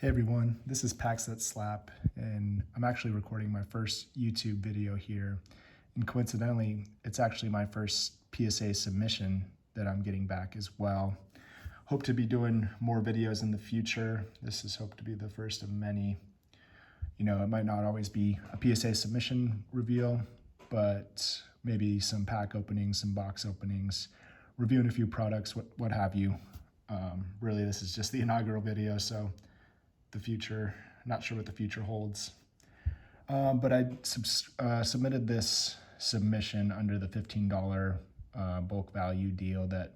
Hey everyone, this is Packs That Slap, and I'm actually recording my first YouTube video here. And coincidentally, it's actually my first PSA submission that I'm getting back as well. Hope to be doing more videos in the future. This is hoped to be the first of many. You know, it might not always be a PSA submission reveal, but maybe some pack openings, some box openings, reviewing a few products, what have you. Really, this is just the inaugural video, so the future, not sure what the future holds. But I submitted this submission under the $15 bulk value deal that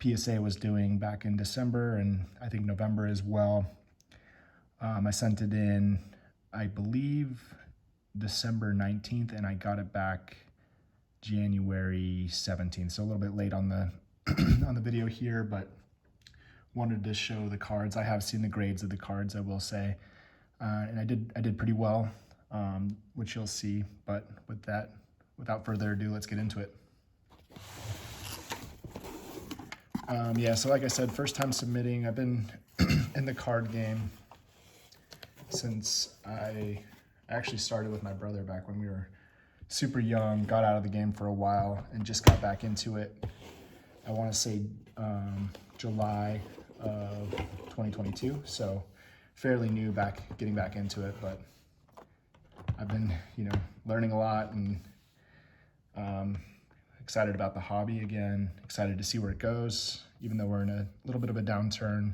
PSA was doing back in December and I think November as well. I sent it in, I believe, December 19th, and I got it back January 17th. So a little bit late on the on the video here, but wanted to show the cards. I have seen the grades of the cards, I will say, and I did pretty well, which you'll see. But with that, without further ado, let's get into it. Yeah, so like I said, first time submitting. I've been in the card game since I actually started with my brother back when we were super young, got out of the game for a while, and just got back into it. I want to say July of 2022, so fairly new, getting back into it, but I've been, learning a lot and excited about the hobby again, excited to see where it goes, even though we're in a little bit of a downturn.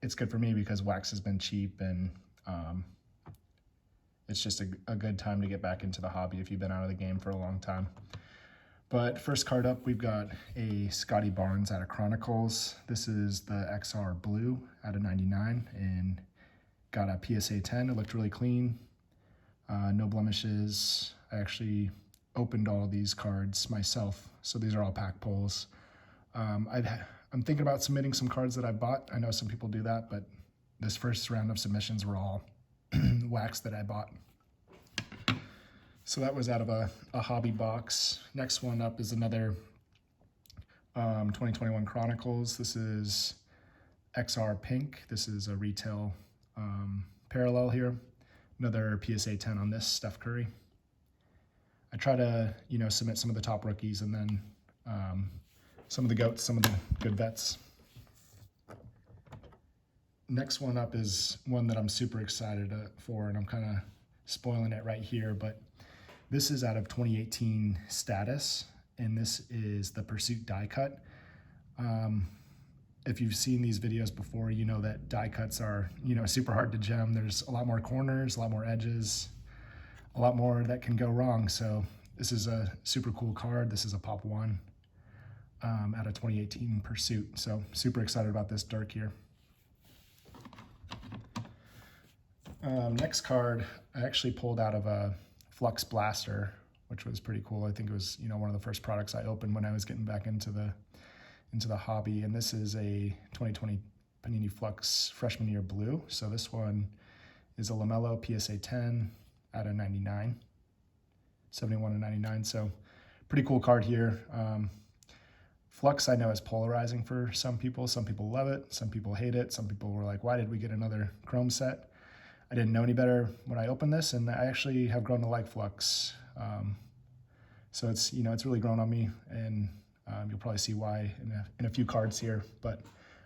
It's good for me because wax has been cheap, and it's just a good time to get back into the hobby if you've been out of the game for a long time. But first card up, we've got a Scotty Barnes out of Chronicles. This is the XR Blue out of 99 and got a PSA 10. It looked really clean, no blemishes. I actually opened all these cards myself, so these are all pack pulls. I'm thinking about submitting some cards that I bought. I know some people do that, but this first round of submissions were all wax that I bought. So that was out of a hobby box. Next one up is another 2021 Chronicles. This is XR Pink. This is a retail parallel here. Another PSA 10 on this, Steph Curry. I try to, submit some of the top rookies and then some of the GOATs, some of the good vets. Next one up is one that I'm super excited for, and I'm kind of spoiling it right here, but this is out of 2018 Status, and this is the Pursuit die cut. If you've seen these videos before, you know that die cuts are, super hard to gem. There's a lot more corners, a lot more edges, a lot more that can go wrong. So this is a super cool card. This is a Pop 1 out of 2018 Pursuit. So super excited about this Dirk here. Next card, I actually pulled out of a Flux Blaster, which was pretty cool. I think it was, one of the first products I opened when I was getting back into the hobby. And this is a 2020 Panini Flux Freshman Year Blue. So this one is a LaMelo PSA 10 out of 99, 71 and 99. So pretty cool card here. Flux I know is polarizing for some people. Some people love it. Some people hate it. Some people were like, why did we get another Chrome set? I didn't know any better when I opened this, and I actually have grown to like Flux. So it's, it's really grown on me, and you'll probably see why in a few cards here, but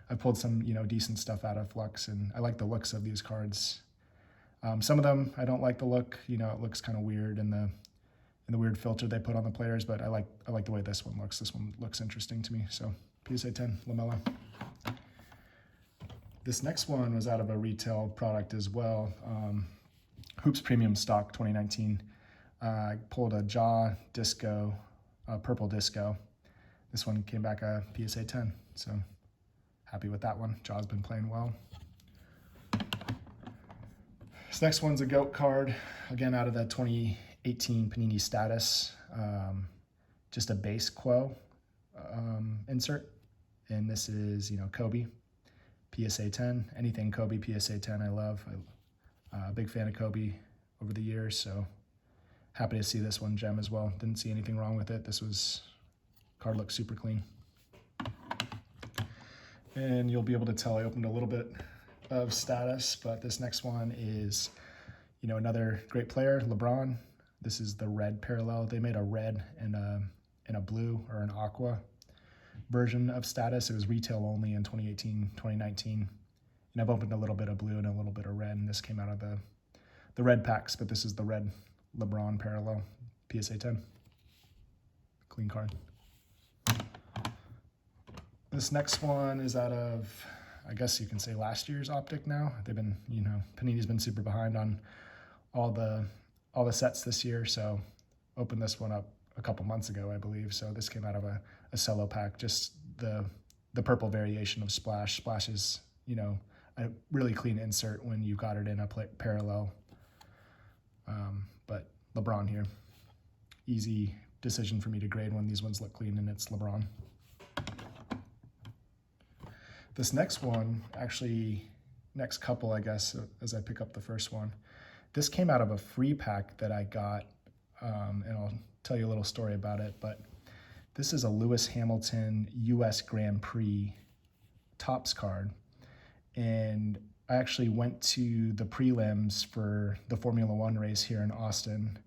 I pulled some, decent stuff out of Flux, and I like the looks of these cards. Some of them, I don't like the look, it looks kind of weird in the weird filter they put on the players, but I like the way this one looks. This one looks interesting to me. So PSA 10, LaMelo. This next one was out of a retail product as well. Hoops Premium Stock 2019. I pulled a Jaw Disco, Purple Disco. This one came back a PSA 10, so happy with that one. Jaw's been playing well. This next one's a GOAT card, again out of the 2018 Panini Status. Just a base Quo insert, and this is, Kobe. PSA 10, anything Kobe PSA 10 I love. I'm a big fan of Kobe over the years, so happy to see this one gem as well. Didn't see anything wrong with it. Card looks super clean. And you'll be able to tell I opened a little bit of status, but this next one is, you know, another great player, LeBron. This is the red parallel. They made a red and a blue or an aqua version of status. It was retail only in 2018, 2019. And I've opened a little bit of blue and a little bit of red, and this came out of the red packs, but this is the red LeBron parallel, PSA 10. Clean card. This next one is out of, I guess you can say, last year's Optic now. They've been, you know, Panini's been super behind on all the sets this year, so opened this one up a couple months ago, I believe. So this came out of a cello pack, just the purple variation of Splash. Splash is, you know, a really clean insert when you got it in a parallel. But LeBron here. Easy decision for me to grade when these ones look clean and it's LeBron. This next one, actually, next couple, I guess, as I pick up the first one, this came out of a free pack that I got, and I'll tell you a little story about it, but this is a Lewis Hamilton US Grand Prix Topps card, and I actually went to the prelims for the Formula One race here in Austin,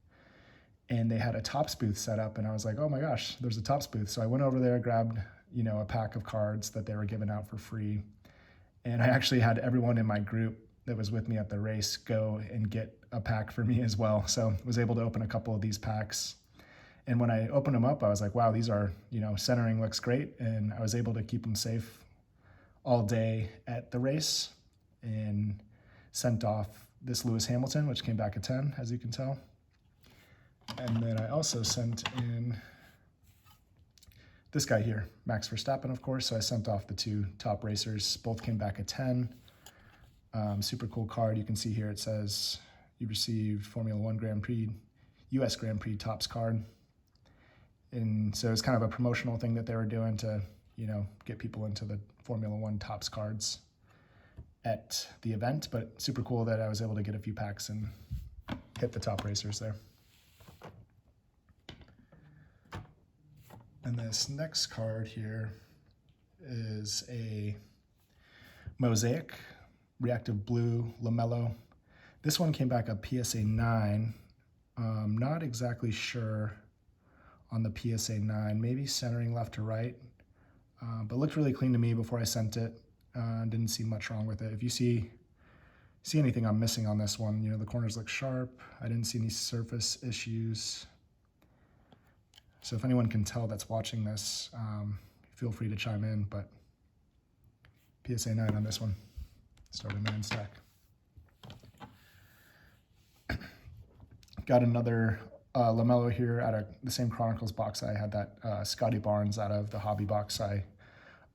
and they had a Topps booth set up, and I was like, oh my gosh, there's a Topps booth. So I went over there, grabbed, you know, a pack of cards that they were giving out for free. And I actually had everyone in my group that was with me at the race go and get a pack for me as well. So I was able to open a couple of these packs. And when I opened them up, I was like, wow, these are, you know, centering looks great. And I was able to keep them safe all day at the race and sent off this Lewis Hamilton, which came back a 10, as you can tell. And then I also sent in this guy here, Max Verstappen, of course. So I sent off the two top racers. Both came back a 10. Super cool card. You can see here it says you received Formula One Grand Prix, US Grand Prix Topps card. And so it's kind of a promotional thing that they were doing to, you know, get people into the Formula One Topps cards at the event. But super cool that I was able to get a few packs and hit the top racers there. And this next card here is a Mosaic Reactive Blue LaMelo. This one came back a PSA 9. Not exactly sure on the PSA 9, maybe centering left to right, but looked really clean to me before I sent it. Didn't see much wrong with it. If you see anything I'm missing on this one, you know, the corners look sharp. I didn't see any surface issues. So if anyone can tell that's watching this, feel free to chime in, but PSA 9 on this one. Starting man stack. Got another LaMelo here out of the same Chronicles box. I had that Scotty Barnes out of the hobby box I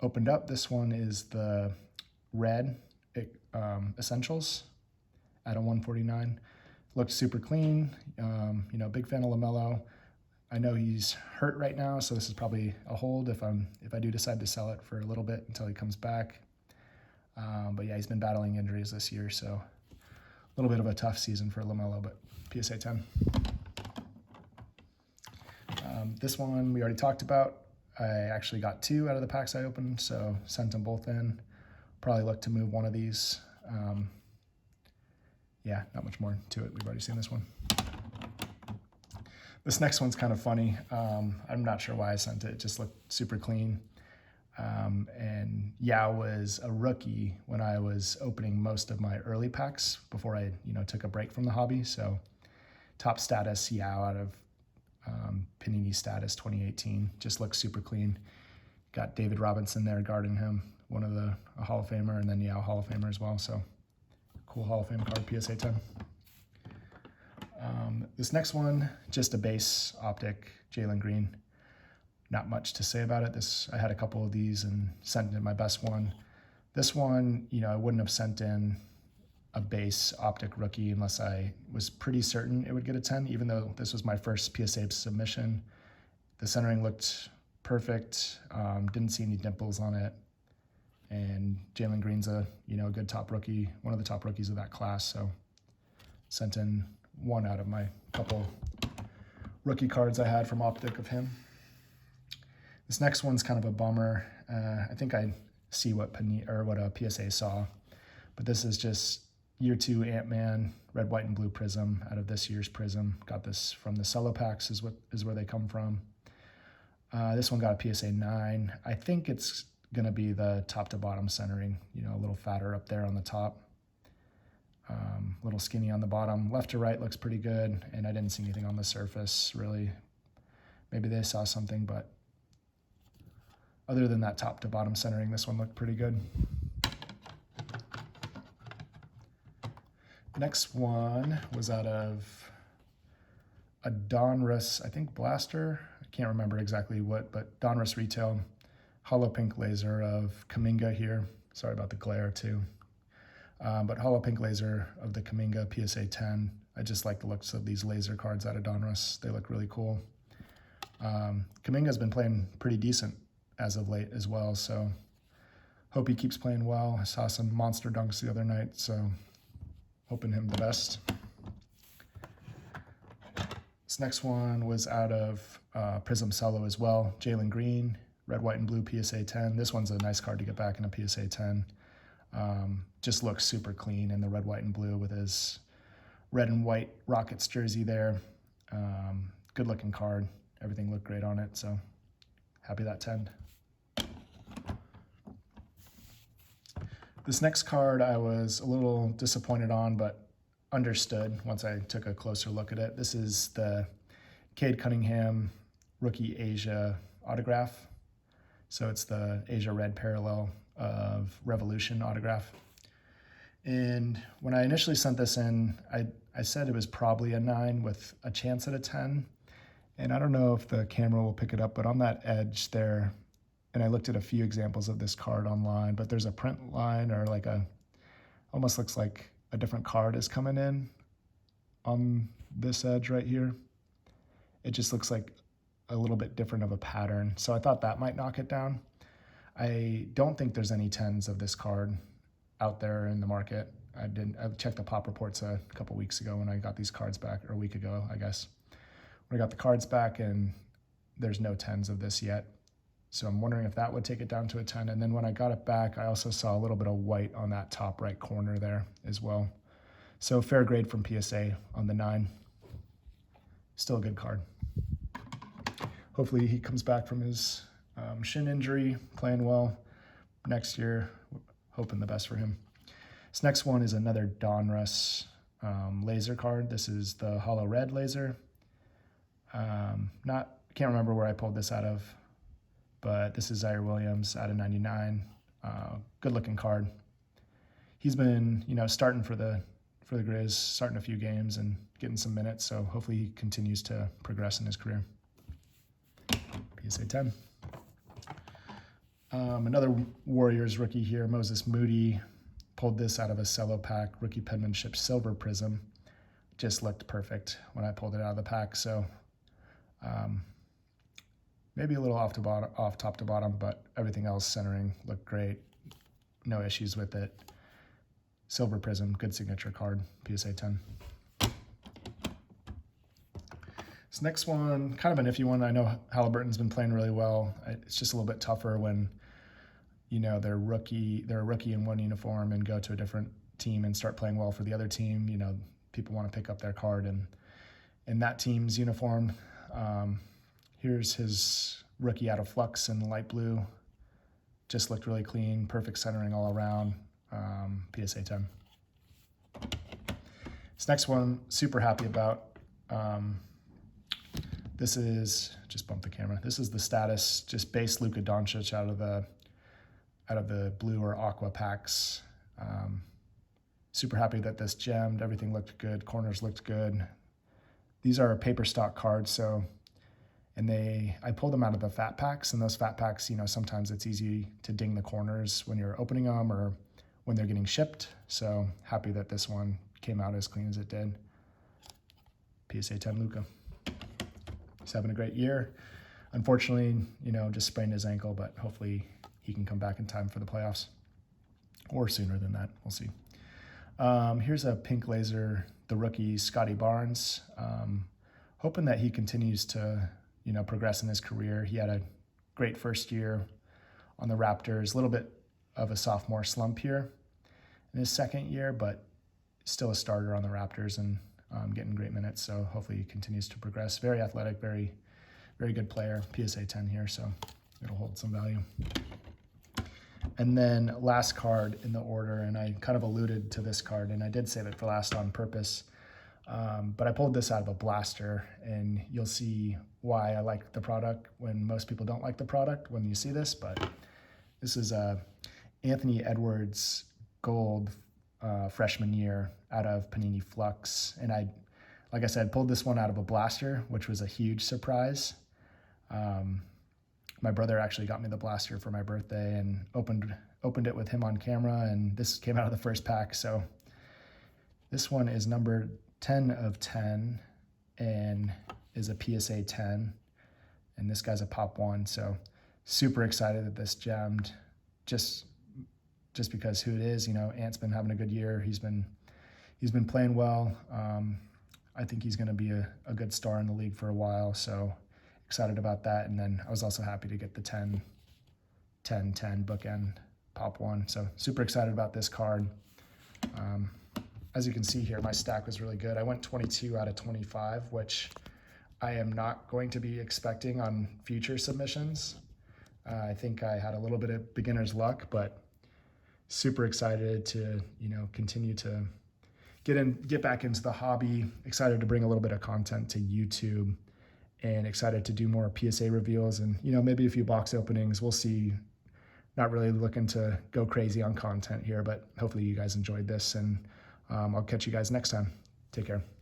opened up. This one is the red Essentials at a 149. Looked super clean. You know, big fan of LaMelo. I know he's hurt right now, so this is probably a hold if I do decide to sell it for a little bit until he comes back. But yeah, he's been battling injuries this year, so a little bit of a tough season for LaMelo, but PSA 10. This one we already talked about. I actually got two out of the packs I opened, so sent them both in. Probably look to move one of these. Yeah, not much more to it. We've already seen this one. This next one's kind of funny. I'm not sure why I sent it. It just looked super clean. And Yao was a rookie when I was opening most of my early packs before I, you know, took a break from the hobby. So top status Yao out of Panini status 2018. Just looks super clean. Got David Robinson there guarding him, one of a Hall of Famer, and then Yao Hall of Famer as well. So cool Hall of Fame card, PSA 10. This next one, just a base Optic, Jalen Green. Not much to say about it. I had a couple of these and sent in my best one. This one, you know, I wouldn't have sent in a base Optic rookie unless I was pretty certain it would get a 10, even though this was my first PSA submission. The centering looked perfect. Didn't see any dimples on it. And Jalen Green's a good top rookie, one of the top rookies of that class. So sent in one out of my couple rookie cards I had from Optic of him. This next one's kind of a bummer. I think I see what a PSA saw, But this is just year 2 Ant-Man, red, white, and blue prism out of this year's prism. Got this from the cello packs is where they come from. This one got a PSA 9. I think it's gonna be the top to bottom centering, a little fatter up there on the top. A little skinny on the bottom. Left to right looks pretty good, and I didn't see anything on the surface, really. Maybe they saw something, but other than that top to bottom centering, this one looked pretty good. Next one was out of a Donruss, I think Blaster. I can't remember exactly what, but Donruss Retail, hollow pink laser of Kaminga here. Sorry about the glare too. But hollow pink laser of the Kaminga PSA 10. I just like the looks of these laser cards out of Donruss. They look really cool. Kaminga's been playing pretty decent as of late as well, so hope he keeps playing well. I saw some monster dunks the other night, so hoping him the best. This next one was out of Prism Cello as well. Jalen Green, red, white, and blue PSA 10. This one's a nice card to get back in a PSA 10. Just looks super clean in the red, white, and blue with his red and white Rockets jersey there. Good looking card. Everything looked great on it, so happy that 10. This next card I was a little disappointed on, but understood once I took a closer look at it. This is the Cade Cunningham Rookie Asia autograph. So it's the Asia Red parallel of Revolution autograph. And when I initially sent this in, I said it was probably a 9 with a chance at a 10. And I don't know if the camera will pick it up, but on that edge there, and I looked at a few examples of this card online, but there's a print line or like almost looks like a different card is coming in on this edge right here. It just looks like a little bit different of a pattern. So I thought that might knock it down. I don't think there's any 10s of this card out there in the market. I checked the pop reports a couple weeks ago when I got these cards back, or a week ago, I guess. When I got the cards back, and there's no 10s of this yet. So I'm wondering if that would take it down to a 10. And then when I got it back, I also saw a little bit of white on that top right corner there as well. So fair grade from PSA on the 9. Still a good card. Hopefully he comes back from his shin injury, playing well next year. Hoping the best for him. This next one is another Donruss laser card. This is the Hollow Red laser. Can't remember where I pulled this out of, but this is Zaire Williams out of 99. Good looking card. He's been, starting for the Grizz, starting a few games and getting some minutes. So hopefully he continues to progress in his career. PSA 10. Another Warriors rookie here, Moses Moody. Pulled this out of a cello pack, rookie penmanship silver prism. Just looked perfect when I pulled it out of the pack. So maybe a little off top to bottom, but everything else centering looked great. No issues with it. Silver prism, good signature card, PSA 10. This next one, kind of an iffy one. I know Halliburton's been playing really well. It's just a little bit tougher when, they're a rookie in one uniform and go to a different team and start playing well for the other team. People want to pick up their card in that team's uniform. Here's his rookie out of Flux in light blue. Just looked really clean, perfect centering all around. PSA 10. This next one, super happy about. This is, just bump the camera. This is the status, just base Luka Doncic out of the blue or aqua packs. Super happy that this gemmed. Everything looked good. Corners looked good. These are paper stock cards, I pulled them out of the fat packs, and those fat packs, sometimes it's easy to ding the corners when you're opening them or when they're getting shipped. So happy that this one came out as clean as it did. PSA 10 Luka. He's having a great year. Unfortunately, just sprained his ankle, but hopefully he can come back in time for the playoffs or sooner than that. We'll see. Here's a pink laser, the rookie Scotty Barnes. Hoping that he continues to, progress in his career. He had a great first year on the Raptors, a little bit of a sophomore slump here. in his second year, but still a starter on the Raptors and getting great minutes. So hopefully he continues to progress. Very athletic, very good player. PSA 10 here, so it'll hold some value. And then last card in the order, and I kind of alluded to this card, and I did save it for last on purpose, but I pulled this out of a blaster, and you'll see why I like the product when most people don't like the product when you see this. But this is Anthony Edwards Gold freshman year out of Panini Flux, and like I said, pulled this one out of a blaster, which was a huge surprise. My brother actually got me the blaster for my birthday and opened it with him on camera, and this came out of the first pack. So this one is number 10 of 10 and is a PSA 10, and this guy's a pop 1. So super excited that this gemmed, just because who it is. You know, Ant's been having a good year. He's been playing well. I think he's going to be a good star in the league for a while. So excited about that. And then I was also happy to get the 10-10 bookend pop 1. So super excited about this card. As you can see here, my stack was really good. I went 22 out of 25, which I am not going to be expecting on future submissions. I think I had a little bit of beginner's luck, but super excited to, you know, continue to get back into the hobby. Excited to bring a little bit of content to YouTube, and excited to do more PSA reveals and, you know, maybe a few box openings. We'll see. Not really looking to go crazy on content here, but hopefully you guys enjoyed this, and I'll catch you guys next time. Take care.